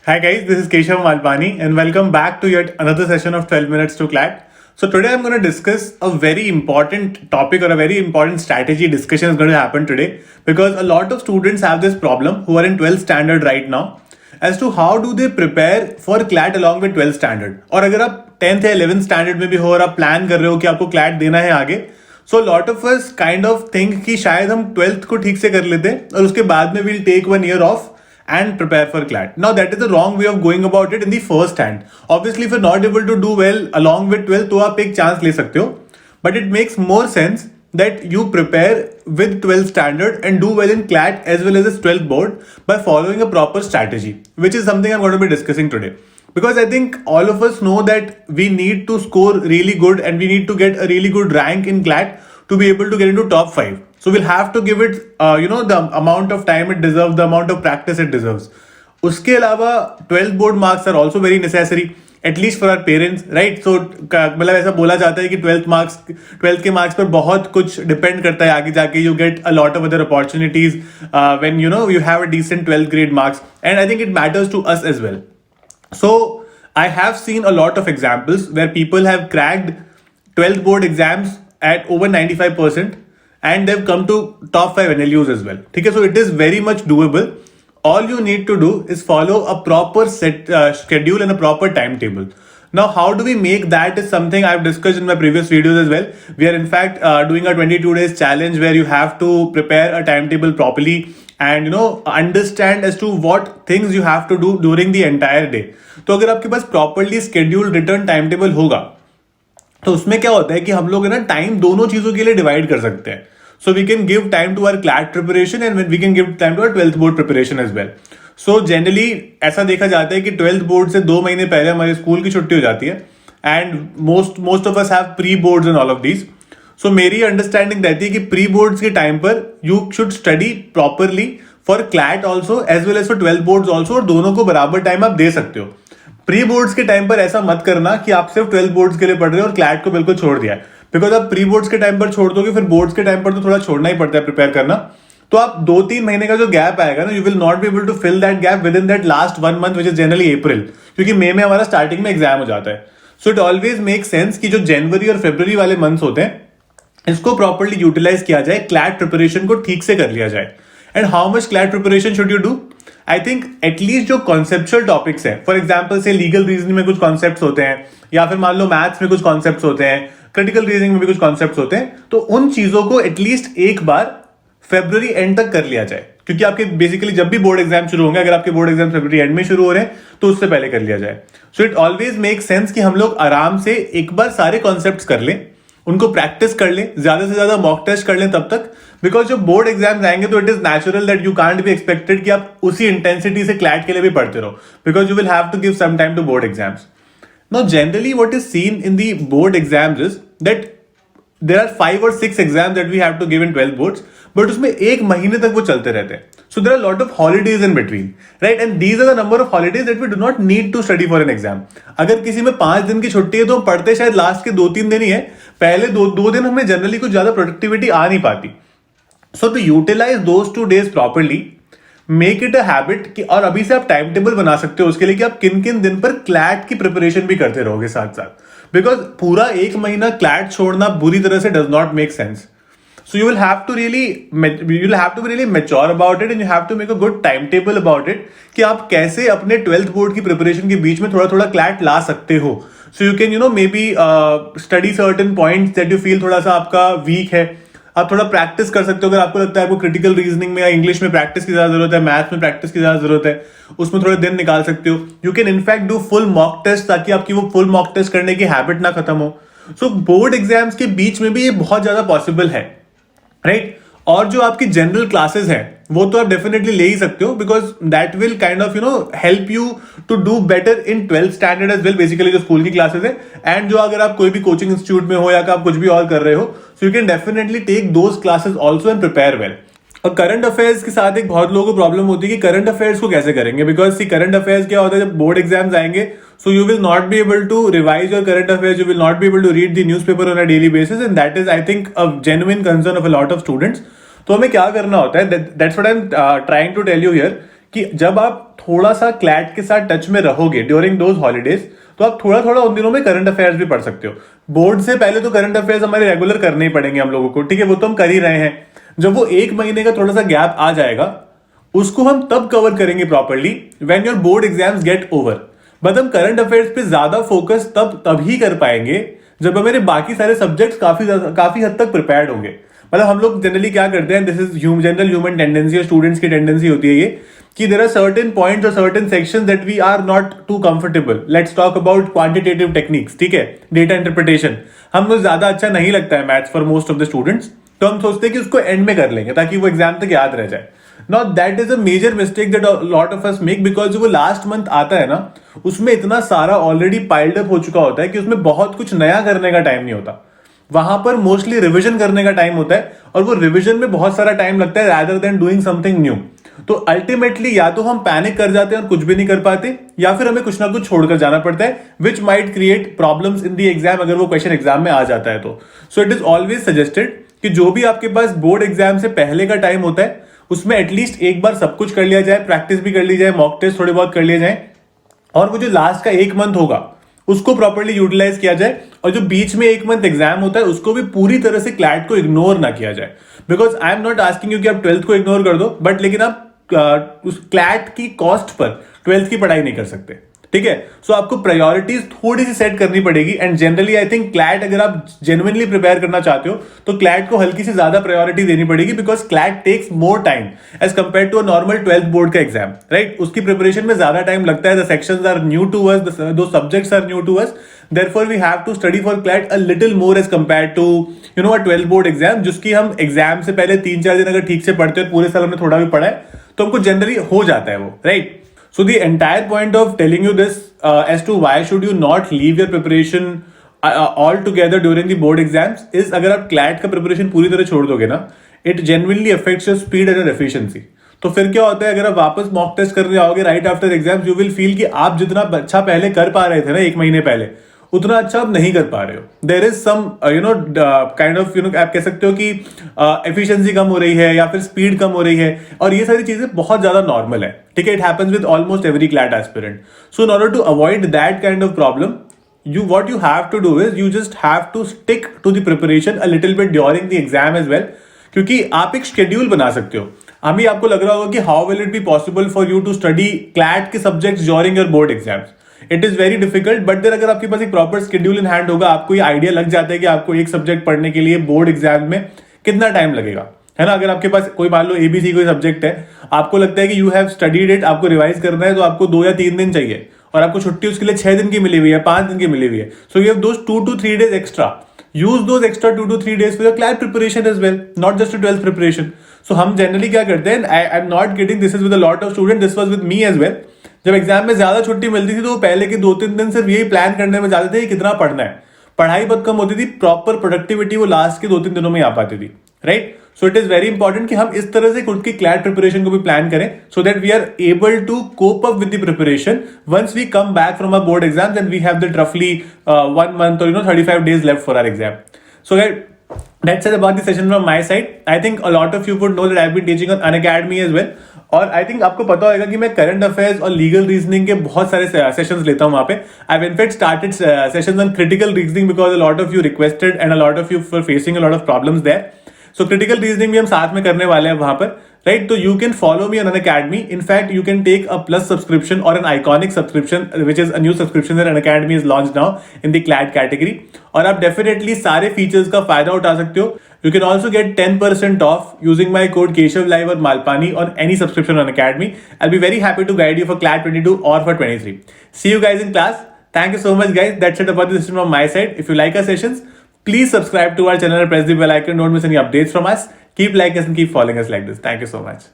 Hi guys, this is Keshav Malpani and welcome back to yet another session of 12 minutes to CLAT. So today I'm going to discuss a very important topic or a very important strategy discussion is going to happen today because a lot of students have this problem who are in 12th standard right now as to how do they prepare for CLAT along with 12th standard. और अगर आप 10th या 11th standard में भी हो और आप plan कर रहे हो कि आपको CLAT देना है आगे, so lot of us kind of think कि शायद हम 12th को ठीक से कर लेते हैं और उसके बाद में we'll take 1 year off and prepare for CLAT. Now that is the wrong way of going about it in the first hand. Obviously if you're not able to do well along with 12 तो आप एक chance ले सकते हो, but it makes more sense that you prepare with 12th standard and do well in CLAT as well as this 12th board by following a proper strategy, which is something I'm going to be discussing today. Because I think all of us know that we need to score really good and we need to get a really good rank in CLAT to be able to get into top 5. So we'll have to give it, the amount of time it deserves, the amount of practice it deserves. उसके अलावा 12th board marks are also very necessary, at least for our parents, right? So मतलब ऐसा बोला जाता है कि 12th के marks पर बहुत कुछ depend करता है आगे जाके. You get a lot of other opportunities when you have a decent 12th grade marks, and I think it matters to us as well. So I have seen a lot of examples where people have cracked 12th board exams at over 95% and they've come to top 5 NLUs as well. Okay, so it is very much doable. All you need to do is follow a proper schedule and a proper timetable. Now, how do we make that is something I've discussed in my previous videos as well. We are in fact doing a 22 days challenge where you have to prepare a timetable properly and understand as to what things you have to do during the entire day. तो अगर आपके पास properly scheduled written timetable होगा तो उसमें क्या होता है कि हम लोग है ना टाइम दोनों चीजों के लिए डिवाइड कर सकते हैं. So we can give time to our CLAT preparation and we can give time to our 12th board preparation as well. So generally ऐसा देखा जाता है कि 12th बोर्ड से 2 महीने पहले हमारे स्कूल की छुट्टी हो जाती है and most of us have pre boards and all of these. So मेरी अंडरस्टैंडिंग रहती है कि प्री बोर्ड्स के टाइम पर you should study properly for CLAT also as well as for 12th boards also, और दोनों को बराबर टाइम आप दे सकते हो. प्री बोर्ड्स के टाइम पर ऐसा मत करना कि आप सिर्फ 12th बोर्ड्स के लिए पढ़ रहे हो और क्लैट को बिल्कुल छोड़ दिया है, बिकॉज आप प्री बोर्ड्स के टाइम पर छोड़ दोगे फिर बोर्ड्स के टाइम पर तो थोड़ा छोड़ना ही पड़ता है प्रिपेयर करना. तो आप 2-3 महीने का जो गैप आएगा ना, you will not be able to fill that gap within that last 1 month which is generally April, क्योंकि मई में हमारा स्टार्टिंग में एग्जाम हो जाता है. So it always make sense कि जो जनवरी और फरवरी वाले मंथ्स होते हैं इसको प्रॉपरली यूटिलाइज किया जाए, क्लैट प्रिपरेशन को ठीक से कर लिया जाए. And how much CLAT preparation should you do? I think at least जो कॉन्सेप्चुअल टॉपिक्स हैं, फॉर एग्जाम्पल से लीगल रीजनिंग में कुछ कॉन्सेप्ट्स होते हैं या फिर मान लो मैथ्स में कुछ कॉन्सेप्ट्स होते हैं, क्रिटिकल रीजनिंग में भी कुछ कॉन्सेप्ट्स होते हैं, तो उन चीजों को एटलीस्ट एक बार फरवरी एंड तक कर लिया जाए, क्योंकि आपके बेसिकली जब भी बोर्ड एग्जाम शुरू होंगे, अगर आपके बोर्ड एग्जाम फरवरी एंड में शुरू हो रहे हैं तो उससे पहले कर लिया जाए. So it always make sense कि हम लोग आराम से एक बार सारे कॉन्सेप्ट्स कर लें, उनको प्रैक्टिस कर लें, ज्यादा से ज्यादा मॉक टेस्ट कर लें तब तक, बिकॉज जब बोर्ड एग्जाम्स आएंगे तो it is natural that you can't be expected कि आप उसी इंटेंसिटी से क्लैट के लिए भी पढ़ते रहो, because you will have to give some time to board exams. Now generally what is seen in the board exams is that there are 5 or 6 exams that we have to give in 12th boards, but उसमें 1 महीने तक वो चलते रहते हैं. So there are a lot of holidays in between, right? And these are the number of holidays that we do not need to study for an exam. अगर किसी में 5 दिन की छुट्टी है तो हम पढ़ते शायद लास्ट के 2-3 दिन ही है, पहले 2 दिन हमें जनरली कुछ ज्यादा प्रोडक्टिविटी आ नहीं पाती. So to utilize those 2 days properly, make it a habit कि, और अभी से आप टाइम टेबल बना सकते हो उसके लिए कि आप किन किन दिन पर क्लैट की प्रिपरेशन भी करते रहोगे साथ साथ, बिकॉज पूरा 1 महीना क्लैट छोड़ना बुरी तरह से does not make sense. So you will have to be really mature about it and you have to make a good time table about it कि आप कैसे अपने 12th बोर्ड की प्रिपरेशन के बीच में थोड़ा थोड़ा क्लैट ला सकते हो. So you can may be study certain points that you feel थोड़ा सा आपका वीक है, आप थोड़ा प्रैक्टिस कर सकते हो. अगर आपको लगता है आपको क्रिटिकल रीजनिंग में या इंग्लिश में प्रैक्टिस की ज्यादा जरूरत है, मैथ्स में प्रैक्टिस की ज्यादा जरूरत है, उसमें थोड़े दिन निकाल सकते हो. You can in fact do full mock test ताकि आपकी वो फुल मॉक टेस्ट करने की हैबिट ना खत्म हो. सो बोर्ड एग्जाम्स के बीच में भी ये बहुत ज्यादा पॉसिबल है, राइट? और जो आपकी जनरल क्लासेस हैं वो तो आप डेफिनेटली ले ही सकते हो, because that will kind of help you to do better in 12th standard as well, basically जो स्कूल की क्लासेस है. एंड जो अगर आप कोई भी कोचिंग इंस्टीट्यूट में हो या आप कुछ भी और कर रहे हो, so you can definitely take those classes also and prepare well. और करंट अफेयर्स के साथ एक बहुत लोगों को प्रॉब्लम होती है कि करंट अफेयर्स को कैसे करेंगे, बिकॉज सी करंट अफेयर्स क्या होता है जब बोर्ड एग्जाम्स आएंगे, so you will not be able to revise your current affairs, you will not be able to read the newspaper on a daily basis, and that is I think a genuine concern of a lot of students. तो हमें क्या करना होता है, that's what I am trying to tell you here, कि जब आप थोड़ा सा क्लैट के साथ टच में रहोगे ड्यूरिंग दोज हॉलीडेज, तो आप थोड़ा थोड़ा उन दिनों में करंट अफेयर्स भी पढ़ सकते हो। बोर्ड से पहले तो करंट अफेयर्स हमारे रेगुलर करने ही पड़ेंगे हम लोगों को, ठीक है, वो तो हम कर ही रहे हैं। जब वो 1 महीने का थोड़ा सा गैप आ जाएगा, उसको हम तब कवर करेंगे properly when your board exams get over. But हम करंट अफेयर्स पे ज्यादा फोकस तभी कर पाएंगे जब हमारे बाकी सारे सब्जेक्ट्स काफी हद तक प्रिपेयर्ड होंगे। मतलब हम लोग जनरली क्या करते हैं, this is general human tendency और स्टूडेंट्स की टेंडेंसी होती है ये, कि देयर आर सर्टेन पॉइंट्स और certain sections that we are not too comfortable. Let's talk about quantitative techniques, ठीक है, डेटा इंटरप्रिटेशन। हमको ज्यादा अच्छा नहीं लगता है maths for most of the students, तो हम सोचते हैं कि उसको एंड में कर लेंगे ताकि वो एग्जाम तक याद रह जाए। Now that is a major mistake that a lot of us make, because जो वो लास्ट मंथ आता है ना, उसमें इतना सारा ऑलरेडी पाइल्ड अप हो चुका होता है कि उसमें बहुत कुछ नया करने का टाइम नहीं होता। वहां पर मोस्टली रिवीजन करने का टाइम होता है, और वो रिवीजन में बहुत सारा टाइम लगता है rather than doing something new। तो अल्टीमेटली या तो हम पैनिक कर जाते हैं और कुछ भी नहीं कर पाते, या फिर हमें कुछ ना कुछ छोड़कर जाना पड़ता है, which might create problems in the exam अगर वो क्वेश्चन एग्जाम में आ जाता है तो। So it is always suggested कि जो भी आपके पास बोर्ड एग्जाम से पहले का टाइम होता है, उसमें एटलीस्ट एक बार सब कुछ कर लिया जाए, प्रैक्टिस भी कर ली जाए, मॉक टेस्ट थोड़े बहुत कर लिए जाए, और वो जो लास्ट का 1 मंथ होगा उसको प्रॉपर्ली यूटिलाइज किया जाए, और जो बीच में 1 मंथ एग्जाम होता है उसको भी पूरी तरह से क्लैट को इग्नोर ना किया जाए। Because I am not asking you कि आप 12th को इग्नोर कर दो, बट लेकिन आप उस क्लैट की कॉस्ट पर 12th की पढ़ाई नहीं कर सकते, ठीक है। सो आपको प्रायोरिटीज थोड़ी सी सेट करनी पड़ेगी, and generally I think CLAT अगर आप जेन्युइनली प्रिपेयर करना चाहते हो तो क्लैट को हल्की सी ज्यादा प्रायोरिटी देनी पड़ेगी, because CLAT takes more time as compare to a normal 12th board का एग्जाम, राइट। उसकी प्रिपरेशन में ज्यादा टाइम लगता है, the sections are new to us, two subjects are new to us, therefore we have to study for CLAT a little more as compared to a 12th board exam, जिसकी हम exam से पहले 3-4 दिन अगर ठीक से पढ़ते हैं, पूरे साल हमने थोड़ा भी पढ़ा है, तो हमको जनरली हो जाता है वो, right. So the entire point of telling you this as to why should you not leave your preparation altogether during the board exams is, अगर आप CLAT का preparation पूरी तरह छोड़ दोगे ना, it genuinely affects your speed and your efficiency। तो फिर क्या होता है, अगर आप वापस मॉक टेस्ट करने जाओगे right after exams, you will feel कि आप जितना अच्छा पहले कर पा रहे थे ना 1 महीने पहले, उतना अच्छा आप नहीं कर पा रहे हो। There is some kind of आप कह सकते हो कि एफिशिएंसी कम हो रही है या फिर स्पीड कम हो रही है, और ये सारी चीजें बहुत ज्यादा नॉर्मल है, ठीक है। It happens with almost every CLAT aspirant. So in order to avoid that kind of problem, what you have to do is you just have to stick to the preparation a little bit during the exam as well, क्योंकि आप एक schedule बना सकते हो। अभी आपको लग रहा होगा कि how will it be possible for you to study CLAT के subjects during your board exams. It is very difficult, but then अगर आपके पास एक प्रॉपर शेड्यूल इन हैंड होगा, आपको ये आइडिया लग जाता है कि आपको एक सब्जेक्ट पढ़ने के लिए बोर्ड एग्जाम में कितना टाइम लगेगा, है ना। अगर आपके पास कोई मान लो ABC कोई सब्जेक्ट है, आपको लगता है कि यू हैव स्टडीड इट, आपको रिवाइज करना है, तो आपको 2 या 3 दिन चाहिए, और आपको छुट्टी उसके लिए 6 दिन की मिली हुई है, 5 दिन की मिली हुई है। So you have those 2 to 3 days extra. Use those extra 2 to 3 days for your CLAT preparation as well, not just a 12th preparation. So हम जनरली क्या करते हैं, I am not kidding, this is with a lot of students, this was with me as well. जब exam में ज्यादा छुट्टी मिलती थी तो पहले के 2-3 दिन सिर्फ यही प्लान करने में जाते थे कि कितना पढ़ना है, पढ़ाई बहुत कम होती थी, प्रॉपर प्रोडक्टिविटी वो लास्ट के 2-3 दिनों में आ पाती थी, right. So it is very important कि हम इस तरह से खुद की क्लैट प्रिपरेशन को भी प्लान करें, so that we are able to cope up with the preparation once we come back from our board exams and we have that रफली 1 month or 35 days left for our exam. So guys, that's it about the session from my side. I think a lot of you would know that I've been teaching on Unacademy as well. और I think आपको पता होगा कि मैं current affairs और legal reasoning के बहुत सारे सेशंस लेता हूं वहां पे। I have in fact started sessions on critical reasoning because a lot of you requested and a lot of you for facing a lot of problems there. So critical reasoning भी हम साथ में करने वाले हैं वहां पर, राइट। तो you can follow me on Unacademy. In fact you can take a plus subscription और an iconic subscription which is a new subscription that Unacademy is launched now in the CLAT category, और आप definitely सारे features का फायदा उठा सकते हो। You can also get 10% off using my code Keshav Live or Malpani on any subscription on Unacademy. I'll be very happy to guide you for CLAT 22 or for 23. See you guys in class. Thank you so much, guys. That's it about the session from my side. If you like our sessions, please subscribe to our channel and press the bell icon. Don't miss any updates from us. Keep liking us and keep following us like this. Thank you so much.